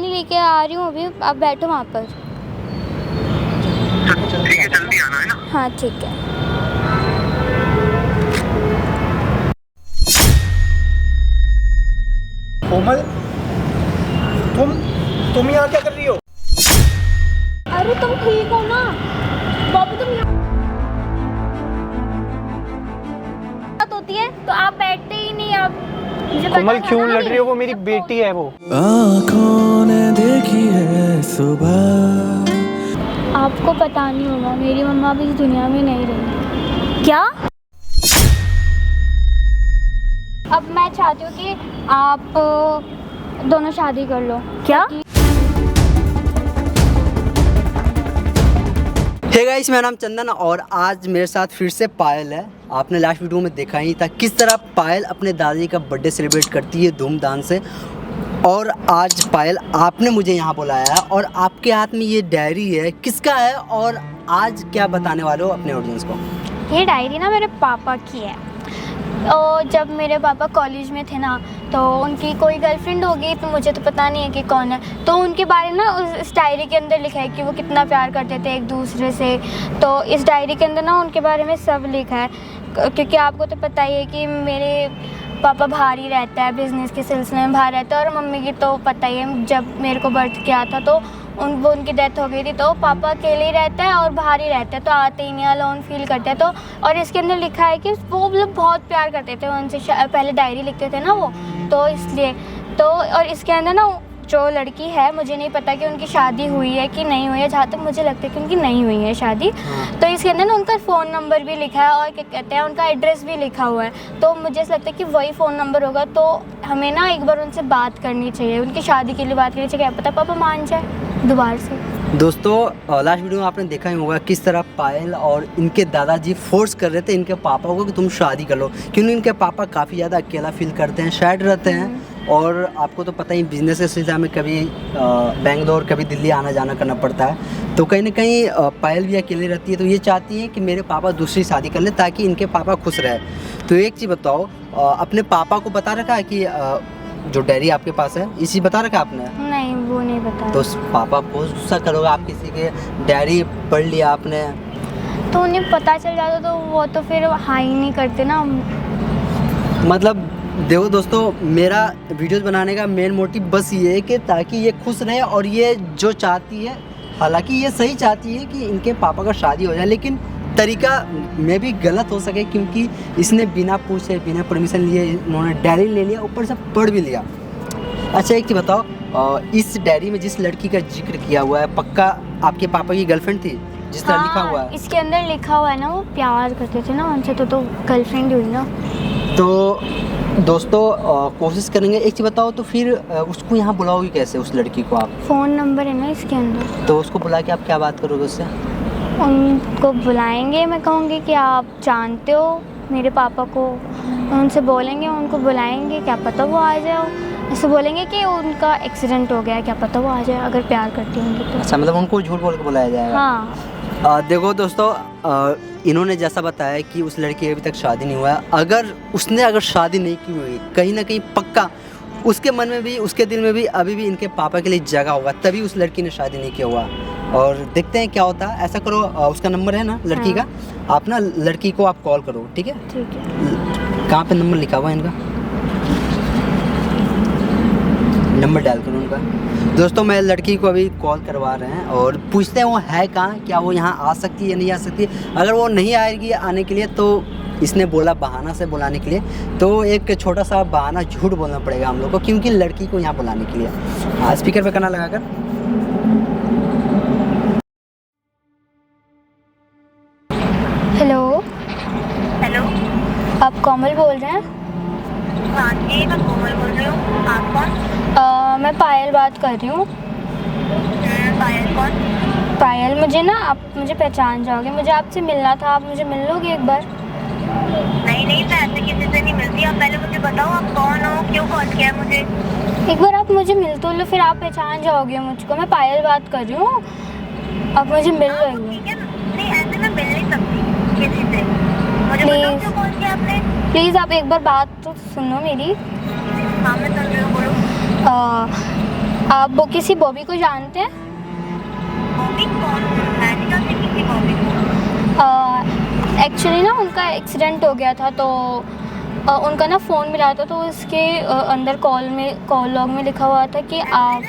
पानी लेके आ रही हूँ अभी, आप बैठो वहाँ पर। ठीक है, जल्दी आना है ना। हाँ ठीक है। कोमल, तुम यहाँ क्या कर रही हो? अरे तुम ठीक हो ना बाबू? तुम यहाँ बात होती है तो आप बैठते ही नहीं। आप मुझे पता कोमल था क्यों ना लड़ रही हो? वो मेरी बेटी है। वो आँखों ने देखी है सुबह। आपको पता नहीं होगा, मेरी मम्मा भी इस दुनिया में नहीं रही। क्या? अब मैं चाहती हूँ कि आप दोनों शादी कर लो। क्या? हे गाइस, मेरा नाम चंदन और आज मेरे साथ फिर से पायल है। आपने लास्ट वीडियो में देखा ही था किस तरह पायल अपने दादाजी का बर्थडे सेलिब्रेट करती है धूमधाम से। और आज पायल आपने मुझे यहाँ बुलाया है और आपके हाथ में ये डायरी है, किसका है और आज क्या बताने वाले हो अपने ऑडियंस को? ये डायरी ना मेरे पापा की है। और जब मेरे पापा कॉलेज में थे ना, तो उनकी कोई गर्लफ्रेंड होगी, तो मुझे तो पता नहीं है कि कौन है। तो उनके बारे में ना उस डायरी के अंदर लिखा है कि वो कितना प्यार करते थे एक दूसरे से। तो इस डायरी के अंदर ना उनके बारे में सब लिखा है, क्योंकि आपको तो पता ही है कि मेरे पापा बाहर ही रहता है, बिज़नेस के सिलसिले में बाहर रहता है। और मम्मी की तो पता ही है, जब मेरे को बर्थ किया था तो उनकी डेथ हो गई थी। तो पापा अकेले ही रहता है और बाहर ही रहता है, तो आते ही नहीं, अलोन फील करते हैं। तो और इसके अंदर लिखा है कि वो मतलब बहुत प्यार करते थे उनसे, पहले डायरी लिखते थे ना वो, तो इसलिए। तो और इसके अंदर ना जो लड़की है, मुझे नहीं पता कि उनकी शादी हुई है कि नहीं हुई है, जहाँ तक मुझे लगता है कि उनकी नहीं हुई है शादी। तो इसके अंदर ना उनका फ़ोन नंबर भी लिखा है और क्या कहते हैं, उनका एड्रेस भी लिखा हुआ है। तो मुझे ऐसा लगता है कि वही फ़ोन नंबर होगा। तो हमें ना एक बार उनसे बात करनी चाहिए, उनकी शादी के लिए बात करनी चाहिए। क्या पता पापा मान जाए दोबारा से। दोस्तों, लास्ट वीडियो में आपने देखा ही होगा किस तरह पायल और इनके दादाजी फोर्स कर रहे थे इनके पापा को कि तुम शादी कर लो, क्योंकि इनके पापा काफ़ी ज़्यादा अकेला फील करते हैं, सैड रहते हैं। और आपको तो पता ही बिज़नेस के सिलसिले में कभी बेंगलोर कभी दिल्ली आना जाना करना पड़ता है। तो कहीं ना कहीं पायल भी अकेली रहती है, तो ये चाहती है कि मेरे पापा दूसरी शादी कर ले ताकि इनके पापा खुश रहे। तो एक चीज़ बताओ, अपने पापा को बता रखा है कि जो डायरी आपके पास है इसी बता रखा आपने? नहीं, वो नहीं बता। तो पापा बहुत गुस्सा करोगे, आप किसी के डायरी पढ़ लिया आपने तो उन्हें पता चल जाता तो वो तो फिर हाई नहीं करते ना। मतलब देखो दोस्तों, मेरा वीडियोस बनाने का मेन मोटिव बस ये है कि ताकि ये खुश रहे। और ये जो चाहती है, हालांकि ये सही चाहती है कि इनके पापा का शादी हो जाए, लेकिन तरीका में भी गलत हो सके, क्योंकि इसने बिना पूछे बिना परमिशन लिए इन्होंने डायरी ले लिया, ऊपर से पढ़ भी लिया। अच्छा एक चीज़ बताओ, इस डायरी में जिस लड़की का जिक्र किया हुआ है, पक्का आपके पापा की गर्लफ्रेंड थी जिस तरह लिखा हुआ है? इसके अंदर लिखा हुआ है ना, वो प्यार करते थे ना उनसे, तो गर्लफ्रेंड हुई ना। तो दोस्तों, कोशिश करेंगे। एक चीज़ बताओ, तो फिर उसको यहाँ बुलाओगे कैसे उस लड़की को आप? फ़ोन नंबर है ना इसके अंदर। तो उसको बुला के आप क्या बात करोगे उससे? उनको बुलाएंगे, मैं कहूँगी कि आप जानते हो मेरे पापा को, उनसे बोलेंगे, उनको बुलाएंगे, क्या पता वो आ जाए। ऐसे बोलेंगे कि उनका एक्सीडेंट हो गया, क्या पता वो आ जाए, अगर प्यार करती होंगी तो। अच्छा, मतलब उनको झूठ बोल के बुलाया जाएगा? हाँ। देखो दोस्तों, इन्होंने जैसा बताया कि उस लड़की की अभी तक शादी नहीं हुआ है। अगर शादी नहीं की हुई, कहीं ना कहीं पक्का उसके मन में भी, उसके दिल में भी अभी भी इनके पापा के लिए जगह होगा, तभी उस लड़की ने शादी नहीं किया हुआ। और देखते हैं क्या होता है। ऐसा करो, उसका नंबर है ना लड़की का, आप ना लड़की को आप कॉल करो, ठीक है? ठीक है। कहाँ पे नंबर लिखा हुआ है इनका? नंबर डाल करो उनका। दोस्तों, मैं लड़की को अभी कॉल करवा रहे हैं और पूछते हैं वो है कहाँ, क्या वो यहाँ आ सकती है या नहीं आ सकती। अगर वो नहीं आएगी आने के लिए, तो इसने बोला बहाना से बुलाने के लिए, तो एक छोटा सा बहाना झूठ बोलना पड़ेगा हम लोग को, क्योंकि लड़की को यहाँ बुलाने के लिए। स्पीकर पे करना लगाकर। हेलो। हेलो। आप कोमल बोल रहे हैं? हाँ जी, मैं कोमल बोल रही हूँ। आप कौन? मैं पायल बात कर रही हूँ। पायल कौन? पायल, मुझे ना, आप मुझे पहचान जाओगे, मुझे आपसे मिलना था, आप मुझे मिल लोगे एक बार? नहीं, मैं ऐसे किसी से नहीं मिलती। आप पहले मुझे बताओ आप कौन हो, क्यों कॉल किया है मुझे? एक बार आप मुझे मिल तो लो, फिर आप पहचान जाओगे मुझको। मैं पायल बात कर रही हूँ, आप मुझे मिल रहे हो? ठीक है, नहीं ऐसे मैं मिल नहीं सकती किसी से। मुझे बताओ क्यों कॉल किया आपने? प्लीज़ आप एक बार बात तो सुनो मेरी। हाँ, मैं सुन रही हूँ, बोलो। आप वो किसी बॉबी को जानते हैं? बॉबी कौन? मैंने कहा कि किसी बॉबी को। एक्चुअली ना उनका एक्सीडेंट हो गया था, तो उनका ना फ़ोन मिला था, तो उसके अंदर कॉल लॉग में लिखा हुआ था कि आप,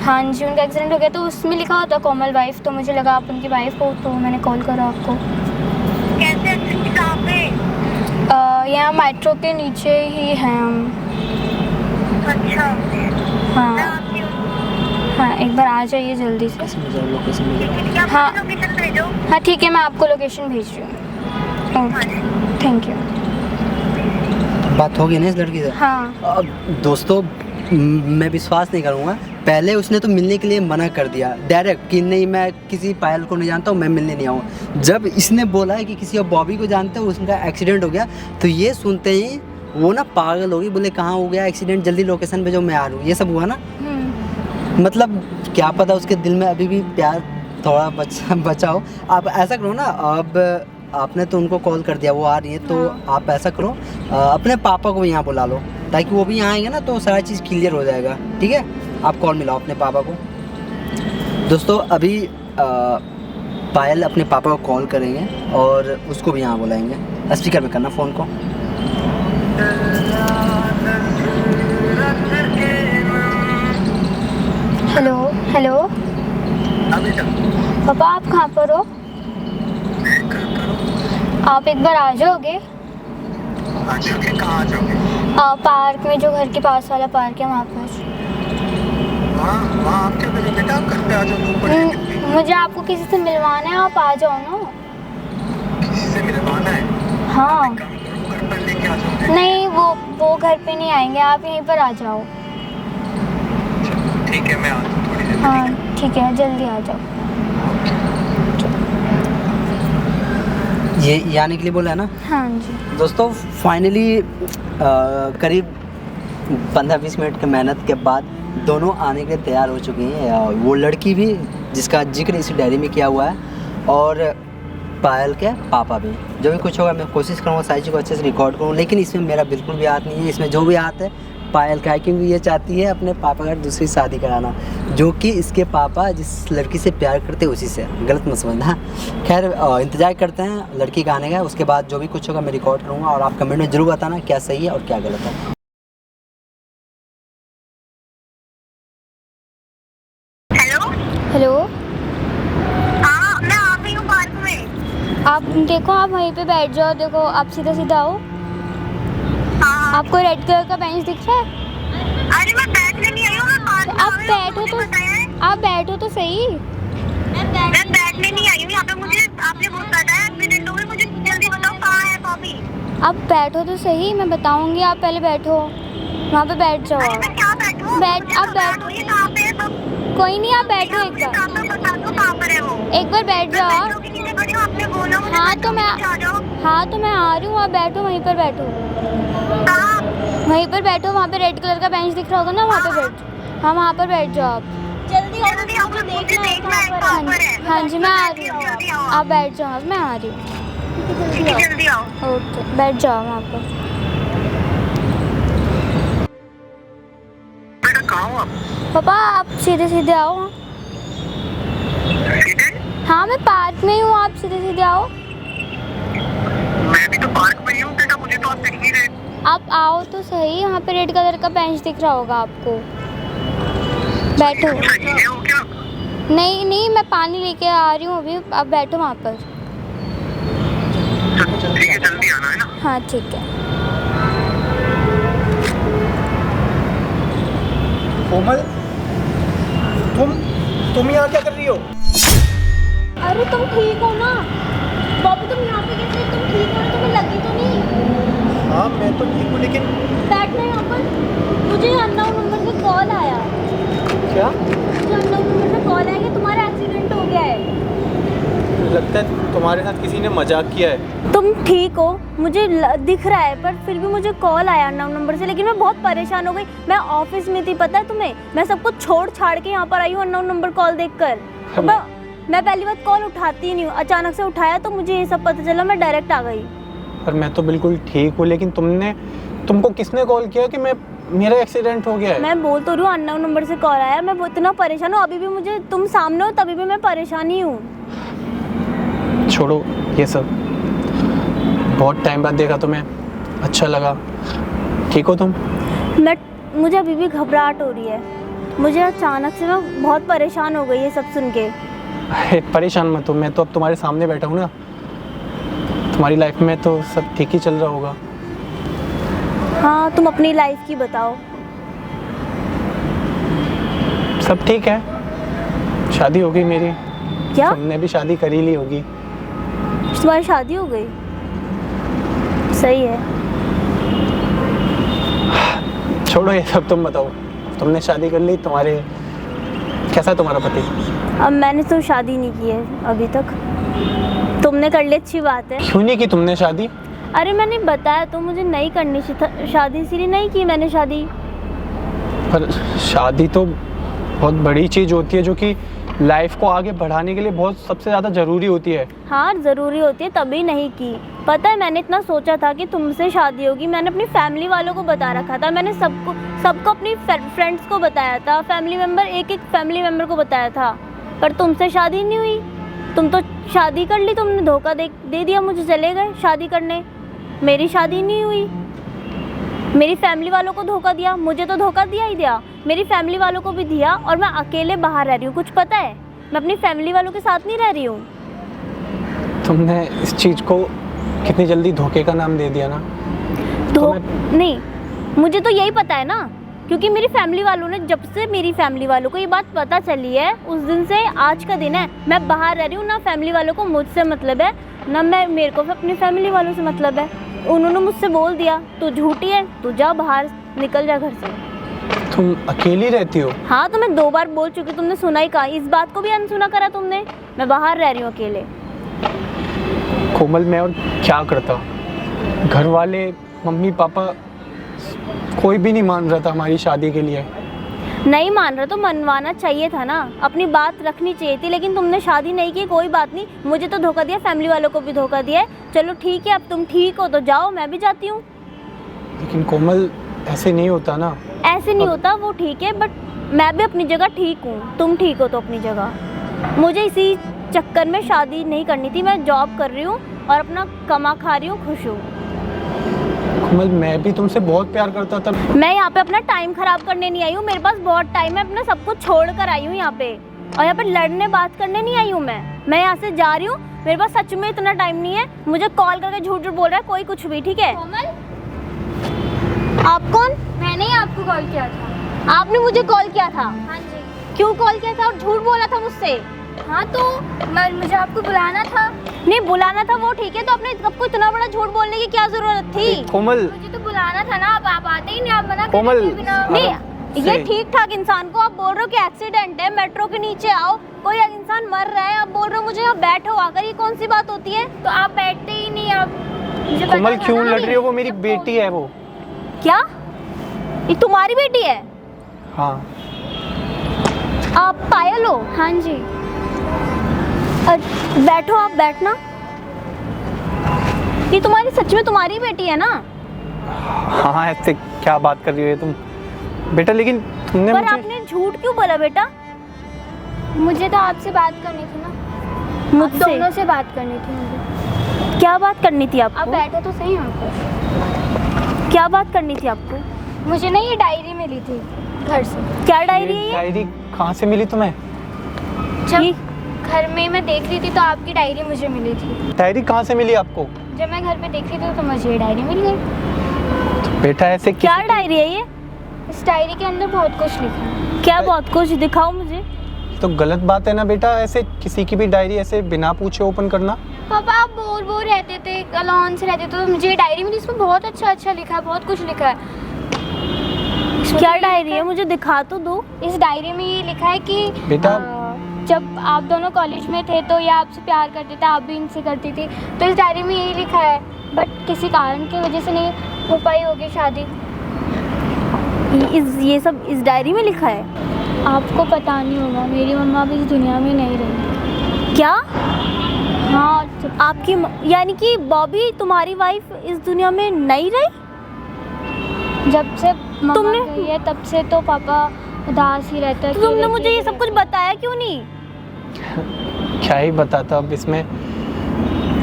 हाँ जी, उनका एक्सीडेंट हो गया, तो उसमें लिखा हुआ था कोमल वाइफ, तो मुझे लगा आप उनकी वाइफ हो, तो मैंने कॉल करा आपको। कैसे? कहाँ पे? यहाँ मेट्रो के नीचे ही हैं हम। अच्छा, मैं हाँ आती हूँ। हाँ, एक बार आ जाइए जल्दी से। लोकेशन में जाओ। क्या हाँ। लोकेशन भेजो? हाँ ठीक है, मैं आपको लोकेशन भेज रही हूँ। Okay, thank you. बात होगी ना इस लड़की से? हाँ दोस्तों, मैं विश्वास नहीं करूँगा। पहले उसने तो मिलने के लिए मना कर दिया डायरेक्ट कि नहीं, मैं किसी पायल को नहीं जानता हूँ, मैं मिलने नहीं आऊँ। जब इसने बोला है कि किसी और बॉबी को जानते हो, उसका एक्सीडेंट हो गया, तो ये सुनते ही वो ना पागल होगी, बोले कहाँ हो गया एक्सीडेंट, जल्दी लोकेशन भेजो, मैं आ रहा हूँ। ये सब हुआ ना, मतलब क्या पता उसके दिल में अभी भी प्यार थोड़ा बचा हो। आप ऐसा करो ना, अब आपने तो उनको कॉल कर दिया, वो आ रही है, तो आप ऐसा करो, अपने पापा को भी यहाँ बुला लो, ताकि वो भी यहाँ आएंगे ना, तो सारा चीज़ क्लियर हो जाएगा। ठीक है, आप कॉल मिलाओ अपने पापा को। दोस्तों, अभी पायल अपने पापा को कॉल करेंगे और उसको भी यहाँ बुलाएंगे। स्पीकर में करना फ़ोन को। हेलो हेलो पापा, आप कहाँ पर हो? आप एक बार आ जाओगे? कहाँ आ जाओगे? पार्क में, जो घर के पास वाला पार्क है, वहाँ पर। वहाँ आप क्या करें बेटा, घर पे आ जाओ। मुझे आपको किसी से मिलवाना है, आप आ जाओ ना। किसी से मिलवाना है? हाँ। घर पर लेके आ जाओगे? नहीं, वो घर पे नहीं आएंगे, आप यहीं पर आ जाओ। ठीक है, मैं आता हूँ थोड़ी देर में। हाँ ठीक है, जल्दी आ जाओ। ये आने के लिए बोला है ना? हाँ जी। दोस्तों, फाइनली करीब 15-20 मिनट की मेहनत के बाद दोनों आने के लिए तैयार हो चुकी हैं। वो लड़की भी, जिसका जिक्र इस डायरी में किया हुआ है, और पायल के पापा भी। जो भी कुछ होगा मैं कोशिश करूँगा सारी चीज़ को अच्छे से रिकॉर्ड करूँ, लेकिन इसमें मेरा बिल्कुल भी हाथ नहीं है। इसमें जो भी हाथ है पायल का है, क्योंकि ये चाहती है अपने पापा का दूसरी शादी कराना, जो कि इसके पापा जिस लड़की से प्यार करते हैं उसी से। गलत मत समझना। खैर, इंतज़ार करते हैं लड़की का आने का, उसके बाद जो भी कुछ होगा मैं रिकॉर्ड करूँगा, और आप कमेंट में ज़रूर बताना क्या सही है और क्या गलत है। हेलो। हेलो, हाँ, मैं आ गई हूँ पार्क में। आप देखो, आप वहीं पे बैठ जाओ। देखो, आप सीधा सीधा आओ। हाँ। आपको रेड कलर का बेंच दिख रहा है? अरे मैं बैठने नहीं आई हूँ, मैं पार्क में आप आ गई हूँ, बैठो मुझे तो, बताया है। आप बैठो तो सही। मैं बैठने नहीं आई हूँ यहाँ पे, मुझे आपने बहुत बताया एक्सीडेंट हो गया, मुझे जल्दी बताओ कहाँ है बॉबी। आप बैठो तो सही, मैं बताऊंगी। आप पहले बैठो, वहाँ पे बैठ जाओ। अरे आप मैं क्या बैठूँ? आप बैठो। ये कहाँ पे है? तो कोई नहीं, आप बैठो एक बार। कहाँ पे बता दो, कहाँ पर है वो? एक बार बैठ जाओ आप। मेट्रो के नीचे खड़ी हूँ, आपने बोला मुझे हाँ, मेट्रो तो मैं- के नीचे आ जाओ। हाँ तो मैं आ रही हूँ, आप बैठो, वहीं पर बैठो। कहाँ? वहीं पर बैठो, वहाँ पे रेड कलर का बेंच दिख रहा होगा ना, वहाँ पे बैठ। हाँ, वहाँ पर बैठ जाओ आप। जल्दी आओ, मुझे देखना है कहाँ पर है। हाँ जी, मैं आ रही जल्दी हूँ। आओ। आप बैठ जाओ, मैं आ रही हूँ। ठीक है, जल्दी आओ। ओके, बैठ जाओ वहाँ पर। बेटा कहाँ हो आप? पापा, आप सीधे सीधे आओ। सीधे? हाँ, मैं पार्क में ही हूँ, आप सीधे सीधे आओ। मैं भी तो पार्क में ही हूँ बेटा, मुझे तो आप दिख नहीं रहे। आप आओ तो सही, वहाँ पे रेड कलर का बेंच दिख रहा होगा आपको। बैठो। सही है हो क्या? नहीं नहीं, मैं पानी लेके आ रही हूँ अभी, आप बैठो वहाँ पर। ठीक है, जल्दी आना है ना। हाँ ठीक है। कोमल, तुम यहाँ क्या कर रही हो? अरे तुम ठीक हो ना? बॉबी, तुम यहाँ पे कैसे? तुम ठीक हो ना? तुम्हें लगी तो नहीं? हाँ, मैं तो ठीक हूँ, लेकिन बैठना यहाँ पर। मुझे अननोन नंबर से कॉल आया। क्या? मुझे अननोन नंबर से कॉल आया कि तुम्हारा एक्सीडेंट हो गया है। लगता है तुम्हारे साथ किसी ने मजाक किया है। तुम ठीक हो, मुझे दिख रहा है, पर फिर भी मुझे कॉल आया अननोन नंबर से, लेकिन मैं बहुत परेशान हो गई। मैं ऑफिस में थी, पता है तुम्हें? मैं सब कुछ छोड़ छाड़ के यहाँ पर आई हूँ अननोन नंबर कॉल देखकर। मैं पहली बार कॉल उठाती ही नहीं हूँ, अचानक से उठाया तो मुझे ये सब पता चला, मैं डायरेक्ट आ गई। पर मैं तो बिल्कुल ठीक हूँ, लेकिन तुमको किसने कॉल किया कि मेरा एक्सीडेंट हो गया है। मैं बोल तो रही हूँ अननोन नंबर से कॉल आया, मैं इतना परेशान हूँ, अभी भी मुझे तुम सामने हो तभी भी मैं परेशान ही हूँ। छोड़ो ये सब, बहुत टाइम बाद देखा तुम्हें, अच्छा लगा। ठीक हो तुम? मुझे अभी भी घबराहट हो रही है, मुझे अचानक से मैं बहुत परेशान हो गई ये सब सुन के। अरे परेशान मत हो, मैं तो अब तुम्हारे सामने बैठा हूँ ना, तुम्हारी लाइफ में तो सब ठीक ही चल रहा होगा। हाँ तुम अपनी लाइफ की बताओ। सब ठीक है, शादी हो गई मेरी। क्या? तुमने भी शादी कर ही ली होगी। तुम्हारी शादी हो गई? सही है। छोड़ो ये सब, तुम बताओ, तुमने शादी कर ली, कैसा है तुम्हारा पति? अब मैंने तो शादी नहीं की है अभी तक, तुमने कर ली, अच्छी बात है। क्यों नहीं की तुमने शादी? अरे मैंने बताया तो मुझे नहीं करनी शादी, इसीलिए नहीं की मैंने शादी। पर शादी तो बहुत बड़ी चीज़ होती है जो कि लाइफ को आगे बढ़ाने के लिए बहुत सबसे ज़्यादा ज़रूरी होती है। हाँ ज़रूरी होती है, तभी नहीं की। पता है मैंने इतना सोचा था कि तुमसे शादी होगी, मैंने अपनी फैमिली वालों को बता रखा था, मैंने सबको अपनी फ्रेंड्स को बताया था, फैमिली मेम्बर एक फैमिली मेम्बर को बताया था, पर तुमसे शादी नहीं हुई। तुम तो शादी कर ली, तुमने धोखा दे दिया मुझे, चले गए शादी करने, मेरी शादी नहीं हुई। मेरी फैमिली वालों को धोखा दिया, मुझे तो धोखा दिया ही दिया, मेरी फैमिली वालों को भी दिया, और मैं अकेले बाहर रह रही हूँ। कुछ पता है, मैं अपनी फैमिली वालों के साथ नहीं रह रही हूँ। तुमने इस चीज़ को कितनी जल्दी धोखे का नाम दे दिया ना। नहीं, मुझे तो यही पता है ना, क्योंकि मेरी फैमिली वालों ने, जब से मेरी फैमिली वालों को ये बात पता चली है उस दिन से आज का दिन है, मैं बाहर रह रही हूँ। ना फैमिली वालों को मुझसे मतलब है, ना मेरे को अपनी फैमिली वालों से मतलब है। उन्होंने मुझसे बोल दिया तू झूठी है, तू जा बाहर, निकल जा घर से। तुम अकेली रहती हो? हाँ तो मैं 2 बार बोल चुकी, तुमने सुना ही कहा, इस बात को भी अनसुना करा तुमने। मैं बाहर रह रही हूँ अकेले। कोमल मैं और क्या करता, घर वाले, मम्मी पापा, कोई भी नहीं मान रहा था हमारी शादी के लिए। नहीं मान रहा तो मनवाना चाहिए था ना, अपनी बात रखनी चाहिए थी, लेकिन तुमने शादी नहीं की। कोई बात नहीं, मुझे तो धोखा दिया, फैमिली वालों को भी धोखा दिया है। चलो ठीक है, अब तुम ठीक हो तो जाओ, मैं भी जाती हूँ। लेकिन कोमल ऐसे नहीं होता ना। ऐसे नहीं होता, वो ठीक है, बट मैं भी अपनी जगह ठीक हूँ, तुम ठीक हो तो अपनी जगह। मुझे इसी चक्कर में शादी नहीं करनी थी। मैं जॉब कर रही हूँ और अपना कमा खा रही हूँ, खुश हूँ। कोमल मैं भी तुमसे बहुत प्यार करता था। मैं यहाँ पे अपना टाइम खराब करने नहीं आई हूँ, मेरे पास बहुत टाइम है, अपना सब कुछ छोड़ कर आई हूँ यहाँ पे, और यहाँ पे लड़ने बात करने नहीं आई हूँ। मैं यहाँ से जा रही हूँ, मेरे पास सच में इतना टाइम नहीं है। मुझे कॉल करके झूठ झूठ बोल रहा है कोई, कुछ भी। ठीक है? कोमल, आप कौन? मैंने ही आपको कॉल किया था। आपने मुझे कॉल किया था? हाँ जी। क्यों कॉल किया था और झूठ बोला था मुझसे? हाँ तो मुझे आपको बुलाना था। नहीं बुलाना था वो ठीक है, तो आपने आपको इतना बड़ा झूठ बोलने की क्या जरूरत थी? कोमल मुझे तो बुलाना था ना, आप आते ही नहीं, आप मना कोमल, करने के बिना। नहीं, ये ठीक ठाक इंसान को आप बोल रहे हो कि एक्सीडेंट है, मेट्रो के नीचे आओ, कोई इंसान मर रहा है, आप बोल रहे हो मुझे यहाँ बैठो आकर, ये कौन सी बात होती है? तो आप बैठते ही नहीं। आप मुझे पता कोमल था क्यों ना, लड़ रही हो? वो मेरी बेटी है। वो क्या? ये तुम्हारी बेटी है? हाँ। आप पायल हो? हाँ जी। बैठो, आप बैठना। ये तुम्हारी, सच में तुम्हारी बेटी है ना? हाँ ऐसे क्या बात कर रही हो तुम बेटा? लेकिन तुमने पर आपने झूठ क्यों बोला बेटा? मुझे तो आपसे बात करनी थी ना, मुझसे? दोनों से बात करनी थी मुझे। क्या बात करनी थी आपको? आप बैठे तो सही आपको। क्या बात करनी थी आपको? मुझे ना ये डायरी मिली थी घर से। क्या डायरी है ये? डायरी कहाँ से मिली तुम्हें? जब घर में मैं देख रही थी तो आपकी डायरी मुझे मिली थी। डायरी कहाँ से मिली आपको? जब मैं घर पे देख रही थी तो मुझे ये डायरी मिल गई। बेटा ऐसे क्या डायरी है ये? इस डायरी के अंदर बहुत कुछ लिखा है। क्या बहुत कुछ? दिखाओ मुझे। तो गलत बात है ना बेटा, ऐसे किसी की भी डायरी ऐसे बिना पूछे ओपन करना। पापा आप बोर रहते थे, अलोन से रहते तो मुझे ये डायरी मिली, इसमें बहुत अच्छा लिखा है, बहुत कुछ लिखा है। क्या डायरी है? मुझे दिखा तो दो। इस डायरी में ये लिखा है कि बेटा जब आप दोनों कॉलेज में थे तो ये आपसे प्यार करते थे, आप भी इनसे करती थी, तो इस डायरी में यही लिखा है, बट किसी कारण की वजह से नहीं हो पाई होगी शादी। ये सब इस डायरी में लिखा है? आपको पता नहीं होगा, मेरी मम्मा भी इस दुनिया में नहीं रही। क्या? हाँ। आपकी यानी कि बॉबी तुम्हारी वाइफ इस दुनिया में नहीं रही? जब से मम्मा तुमने- गई है तब से तो पापा उदास ही रहता है। तो तुमने अकेले मुझे ये अकेले सब कुछ बताया क्यों नहीं? क्या ही बताता अब इसमें।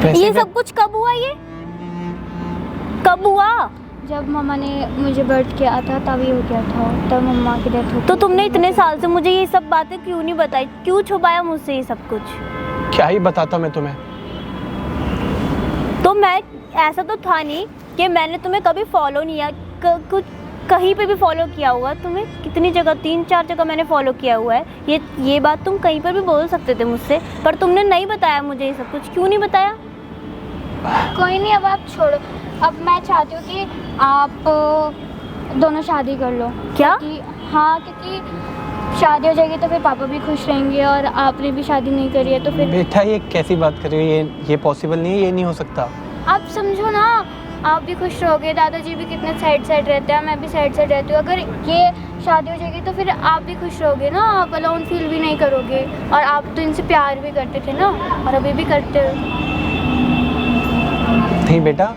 वैसे ये मैं- सब कुछ कब हुआ? ये कब हुआ? जब मम्मा ने मुझे बर्थ किया था तभी हो गया था, तब मम्मा की डेथ हो गई। तो तुमने इतने साल से मुझे ये सब बातें क्यों नहीं बताई? क्यों छुपाया मुझसे ये सब कुछ? क्या ही बताता मैं तुम्हें। तो मैं ऐसा तो था नहीं कि मैंने तुम्हें कभी फॉलो नहीं किया, कुछ कहीं पे भी फॉलो किया हुआ तुम्हें। कितनी जगह, 3-4 जगह मैंने फॉलो किया हुआ है। ये बात तुम कहीं पर भी बोल सकते थे मुझसे, पर तुमने नहीं बताया मुझे ये सब कुछ। क्यों नहीं बताया? कोई नहीं, अब आप छोड़ो। अब मैं चाहती हूँ कि आप दोनों शादी कर लो। क्या? हाँ, क्योंकि शादी हो जाएगी तो फिर पापा भी खुश रहेंगे और आपने भी शादी नहीं करी है तो फिर बेटा ये कैसी बात कर रही हो? ये पॉसिबल नहीं है, ये नहीं हो सकता। आप समझो ना, आप भी खुश रहोगे, दादाजी भी कितने साइड रहते हैं, मैं भी साइड रहती हूँ। अगर ये शादी हो जाएगी तो फिर आप भी खुश रहोगे ना, आप अलोन फील भी नहीं करोगे। और आप तो इनसे प्यार भी करते थे ना, और अभी भी करते हो। नहीं बेटा,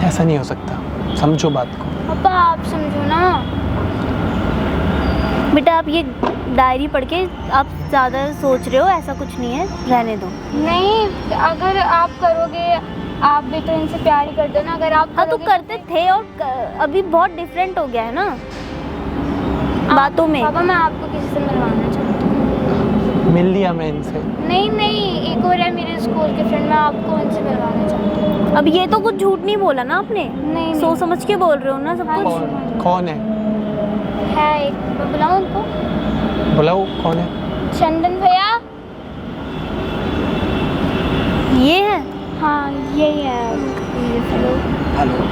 ऐसा नहीं हो सकता, समझो बात को। पापा आप समझो ना। बेटा आप ये डायरी पढ़ के आप ज़्यादा सोच रहे हो, ऐसा कुछ नहीं है, रहने दो। नहीं, अगर आप करोगे, आप भी तो इनसे प्यार ही करते हो ना। अगर आप हाँ तो करोगे करते थे, और अभी बहुत डिफरेंट हो गया है ना बातों में। पापा मैं आपको किसी से मिलवाना चाहती हूँ। मिल लिया मैं इनसे। नहीं, एक और है मेरे स्कूल के फ्रेंड, मैं आपको उनसे मिलवाना चाहती हूँ। अब ये तो कुछ झूठ नहीं बोला ना आपने? नहीं। सोच समझ के बोल रहे हो ना सब हाँ कुछ? जी। कौन है? है एक, मैं बुलाऊँ उनको? बुलाओ, कौन है? चंदन भैया। ये है? हाँ यही है। हेलो। हेलो।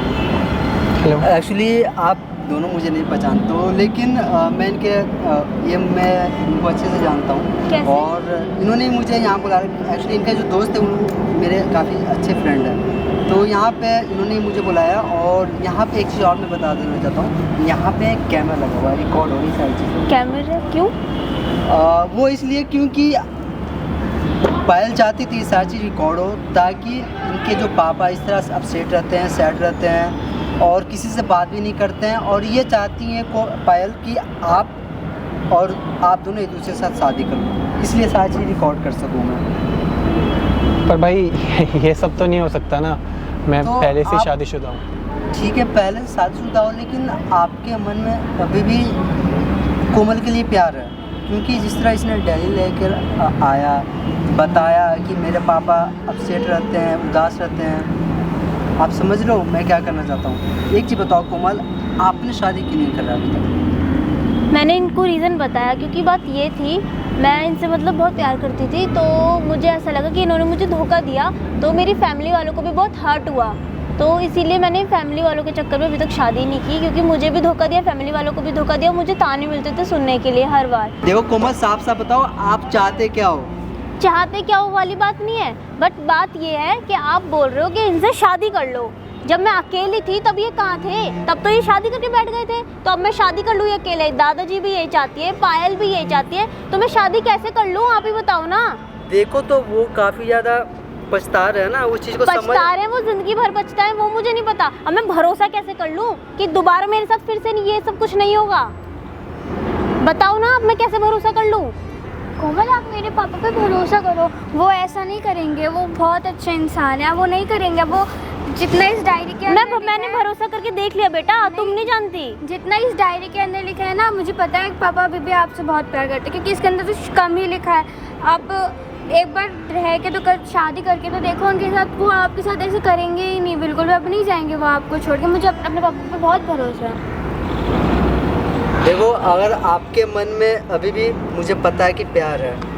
हेलो। एक्चुअली आप दोनों मुझे नहीं पहचानते हो, लेकिन मैं मैं इनको अच्छे से जानता हूँ। कैसे? और इन्होंने मुझे यहाँ बुला, एक्चुअली इनका जो दोस्त है वो मेरे काफ़ी अच्छे फ्रेंड हैं। तो यहाँ पे इन्होंने मुझे बुलाया, और यहाँ पे एक चीज़ और मैं बता देना चाहता हूँ, यहाँ पे एक कैमरा लगा हुआ है, रिकॉर्ड हो रही सारी चीज़ें। कैमरा क्यों? वो इसलिए क्योंकि पायल चाहती थी सारी चीज़ रिकॉर्ड हो, ताकि इनके जो पापा इस तरह अपसेट रहते हैं, सैड रहते हैं और किसी से बात भी नहीं करते हैं, और ये चाहती हैं पायल कि आप दोनों एक दूसरे के साथ शादी कर लो, इसलिए सारी चीज़ रिकॉर्ड कर सकूँ मैं। पर भाई ये सब तो नहीं हो सकता ना, मैं तो पहले से आप- शादीशुदा हूँ। ठीक है, पहले से शादीशुदा हो, लेकिन आपके मन में अभी भी कोमल के लिए प्यार है, क्योंकि जिस तरह इसने दिल्ली लेकर आया, बताया कि मेरे पापा अपसेट रहते हैं, उदास रहते हैं। आप समझ लो मैं क्या करना चाहता हूँ। एक चीज़ बताओ कोमल, आपने शादी क्यों नहीं कर रहा अभी तक? मैंने इनको रीज़न बताया, क्योंकि बात ये थी, मैं इनसे मतलब बहुत प्यार करती थी, तो मुझे ऐसा लगा कि इन्होंने मुझे धोखा दिया, तो मेरी फैमिली वालों को भी बहुत हर्ट हुआ, तो इसीलिए मैंने फैमिली वालों के चक्कर में अभी तक शादी नहीं की, क्योंकि मुझे भी धोखा दिया, फैमिली वालों को भी धोखा दिया, मुझे ताने मिलते थे सुनने के लिए हर बार। देखो कोमल, साफ साफ बताओ आप चाहते क्या हो? चाहते क्या हो वाली बात नहीं है, बट बात ये है कि आप बोल रहे हो कि इनसे शादी कर लो। जब मैं अकेली थी तब ये कहाँ थे? तब तो ये शादी करके बैठ गए थे, तो अब मैं शादी कर लूँ ये अकेले? दादाजी भी यही चाहती है, पायल भी यही चाहती है, तो मैं शादी कैसे कर लूँ? आप ही बताओ ना। देखो तो वो काफ़ी ज़्यादा पछता रहे हैं ना, उस चीज़ को पछता रहे हैं वो, जिंदगी भर पछता है वो, मुझे नहीं पता। अब मैं भरोसा कैसे कर लूँ कि दोबारा मेरे साथ फिर से ये सब कुछ नहीं होगा? बताओ ना, अब मैं कैसे भरोसा कर लूँ? कोमल आप मेरे पापा पे भरोसा करो, वो ऐसा नहीं करेंगे, वो बहुत अच्छे इंसान है, वो नहीं करेंगे। वो जितना इस डायरी के अंदर लिखा मैंने है- भरोसा करके देख लिया बेटा, तुम नहीं जानती। जितना इस डायरी के अंदर लिखा है ना, मुझे पता है कि पापा अभी भी आपसे बहुत प्यार करते हैं, क्योंकि इसके अंदर तो कम ही लिखा है। आप एक बार रह के तो शादी करके तो देखो उनके साथ, वो आपके साथ ऐसे करेंगे ही नहीं, बिल्कुल भी अब नहीं जाएंगे वो आपको छोड़ के। मुझे अपने पापा पे बहुत भरोसा है। देखो, अगर आपके मन में अभी भी, मुझे पता है कि प्यार है,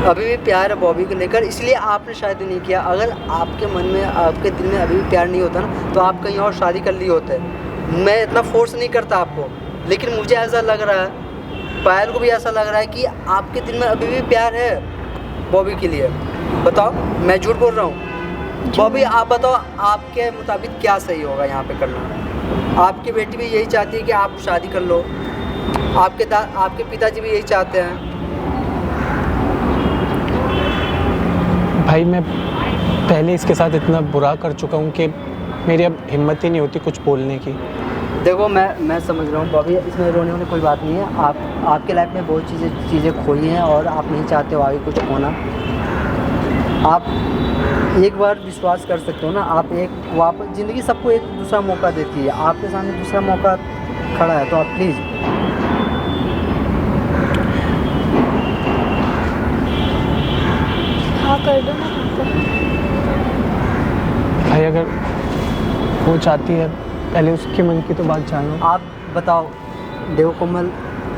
अभी भी प्यार है बॉबी को लेकर, इसलिए आपने शादी नहीं किया। अगर आपके मन में, आपके दिल में अभी भी प्यार नहीं होता ना, तो आप कहीं और शादी कर लिए होते। मैं इतना फोर्स नहीं करता आपको, लेकिन मुझे ऐसा लग रहा है, पायल को भी ऐसा लग रहा है कि आपके दिल में अभी भी प्यार है बॉबी के लिए। बताओ, मैं झूठ बोल रहा हूँ? बॉबी आप बताओ, आपके मुताबिक क्या सही होगा यहाँ पे करना? आपकी बेटी भी यही चाहती है कि आप शादी कर लो, आपके पिताजी भी यही चाहते हैं। भाई मैं पहले इसके साथ इतना बुरा कर चुका हूँ कि मेरी अब हिम्मत ही नहीं होती कुछ बोलने की। देखो मैं समझ रहा हूँ बॉबी, इसमें रोने वाली कोई बात नहीं है। आपके लाइफ में बहुत चीज़ें खोई हैं और आप नहीं चाहते हो आगे कुछ खोना। आप एक बार विश्वास कर सकते हो ना, आप एक वापस, ज़िंदगी सबको एक दूसरा मौका देती है, आपके सामने दूसरा मौका खड़ा है, तो आप प्लीज़ हाँ कर दो ना पापा। भाई अगर वो चाहती है, पहले उसके मन की तो बात जानो। आप बताओ। देखो कोमल,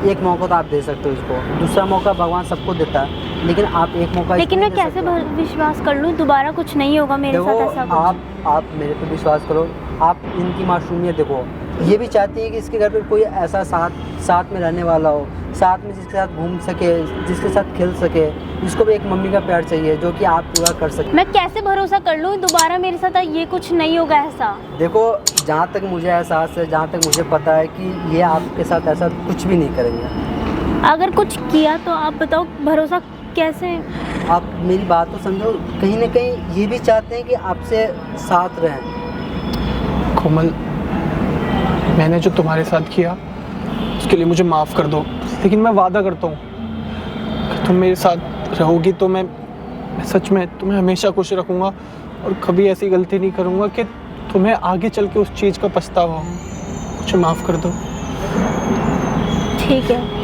एक मौका तो आप दे सकते हो इसको, दूसरा मौका भगवान सबको देता है, लेकिन आप एक मौका लेकिन इसको मैं नहीं दे कैसे सकते हो। विश्वास कर लूँ दोबारा कुछ नहीं होगा मेरे देखो साथ ऐसा कुछ? आप मेरे पे विश्वास करो। आप इनकी मासूमियत देखो, ये भी चाहती है कि इसके घर पे कोई ऐसा साथ में रहने वाला हो, साथ में जिसके साथ घूम सके, जिसके साथ खेल सके। इसको भी एक मम्मी का प्यार चाहिए जो कि आप पूरा कर सके। मैं कैसे भरोसा कर लूँ दोबारा मेरे साथ ये कुछ नहीं होगा ऐसा? देखो जहाँ तक मुझे एहसास है, जहाँ तक मुझे पता है कि ये आपके साथ ऐसा कुछ भी नहीं करेंगे। अगर कुछ किया तो आप बताओ भरोसा कैसे? आप मेरी बात तो समझो, कहीं ना कहीं ये भी चाहते हैं कि आपसे साथ रहें। कोमल, मैंने जो तुम्हारे साथ किया उसके लिए मुझे माफ़ कर दो, लेकिन मैं वादा करता हूँ कि तुम मेरे साथ रहोगी तो मैं सच में तुम्हें हमेशा खुश रखूँगा और कभी ऐसी गलती नहीं करूँगा कि तुम्हें आगे चल के उस चीज़ का पछतावा हो। मुझे माफ़ कर दो। ठीक है।